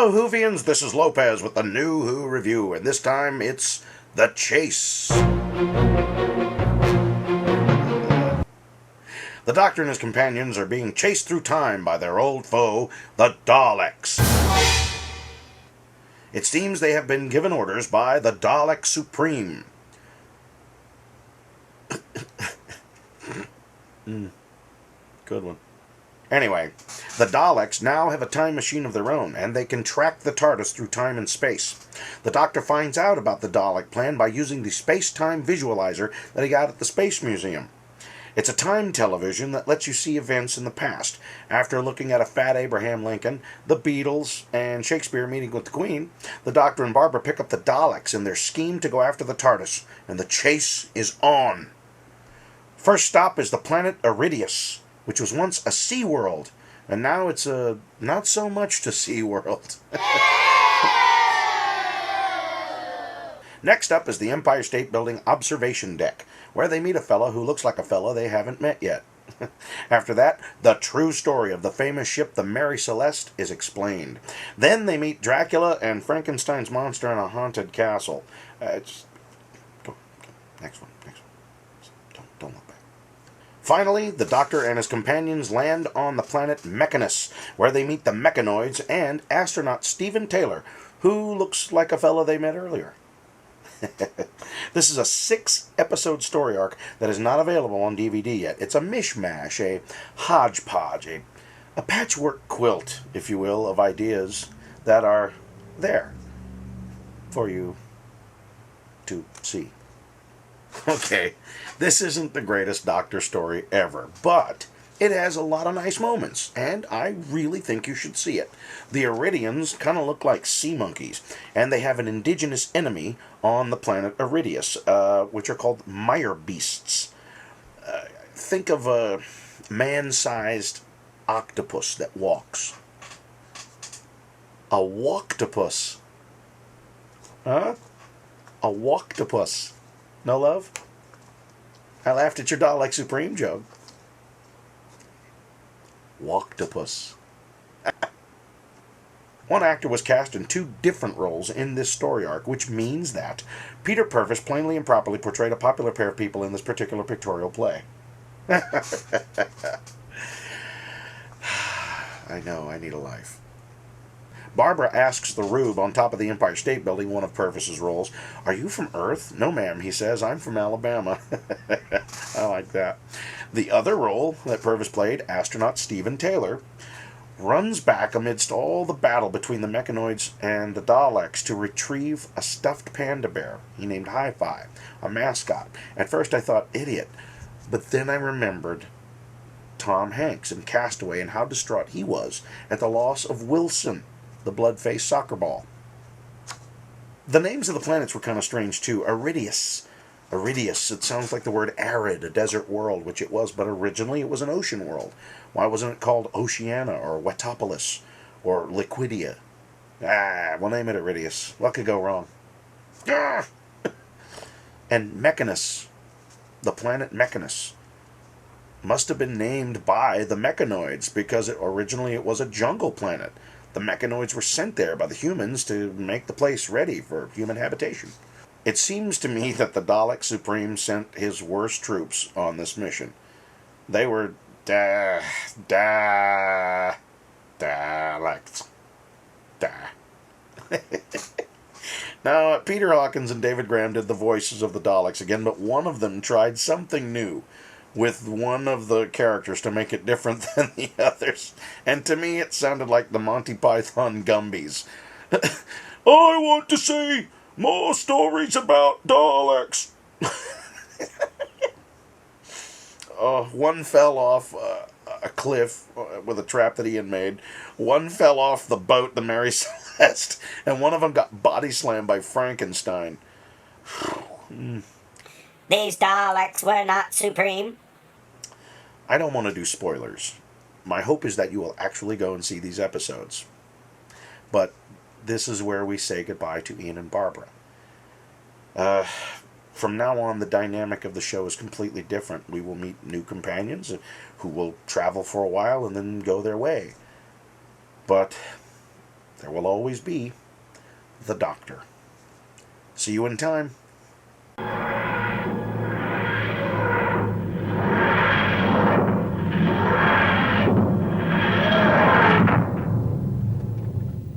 Hello, Whovians. This is Lopez with the new Who review, and this time it's The Chase. The Doctor and his companions are being chased through time by their old foe, the Daleks. It seems they have been given orders by the Dalek Supreme. Good one. Anyway, the Daleks now have a time machine of their own, and they can track the TARDIS through time and space. The Doctor finds out about the Dalek plan by using the space-time visualizer that he got at the Space Museum. It's a time television that lets you see events in the past. After looking at a fat Abraham Lincoln, the Beatles, and Shakespeare meeting with the Queen, the Doctor and Barbara pick up the Daleks in their scheme to go after the TARDIS, and the chase is on. First stop is the planet Iridius, which was once a sea world, and now it's a not-so-much-to sea world. Next up is the Empire State Building observation deck, where they meet a fella who looks like a fella they haven't met yet. After that, the true story of the famous ship the Mary Celeste is explained. Then they meet Dracula and Frankenstein's monster in a haunted castle. Next one. Don't look back. Finally, the Doctor and his companions land on the planet Mechanus, where they meet the Mechanoids and astronaut Stephen Taylor, who looks like a fella they met earlier. This is a 6-episode story arc that is not available on DVD yet. It's a mishmash, a hodgepodge, a patchwork quilt, if you will, of ideas that are there for you to see. Okay, this isn't the greatest Doctor story ever, but it has a lot of nice moments, and I really think you should see it. The Iridians kind of look like sea monkeys, and they have an indigenous enemy on the planet Iridius, which are called mire beasts. Think of a man-sized octopus that walks. A walktopus. Huh? A walktopus. No love? I laughed at your Dalek Supreme joke. Walktopus. One actor was cast in 2 different roles in this story arc, which means that Peter Purvis plainly and properly portrayed a popular pair of people in this particular pictorial play. I know, I need a life. Barbara asks the Rube on top of the Empire State Building, one of Purvis's roles, "Are you from Earth?" "No, ma'am," he says, "I'm from Alabama." I like that. The other role that Purvis played, astronaut Stephen Taylor, runs back amidst all the battle between the Mechanoids and the Daleks to retrieve a stuffed panda bear he named Hi-Fi, a mascot. At first I thought, idiot, but then I remembered Tom Hanks in Castaway and how distraught he was at the loss of Wilson, the blood-faced soccer ball. The names of the planets were kind of strange too. Iridius, it sounds like the word arid, a desert world, which it was, but originally it was an ocean world. Why wasn't it called Oceania or Wetopolis or Liquidia? We'll name it Iridius. What could go wrong? And Mechanus, the planet Mechanus, must have been named by the Mechanoids because originally it was a jungle planet. The Mechanoids were sent there by the humans to make the place ready for human habitation. It seems to me that the Dalek Supreme sent his worst troops on this mission. They were Daleks. Now, Peter Hawkins and David Graham did the voices of the Daleks again, but one of them tried something new with one of the characters to make it different than the others. And to me, it sounded like the Monty Python Gumbies. "I want to see more stories about Daleks." One fell off a cliff with a trap that he had made. One fell off the boat, the Mary Celeste. And one of them got body slammed by Frankenstein. These Daleks were not supreme. I don't want to do spoilers. My hope is that you will actually go and see these episodes. But this is where we say goodbye to Ian and Barbara. From now on, the dynamic of the show is completely different. We will meet new companions who will travel for a while and then go their way. But there will always be the Doctor. See you in time.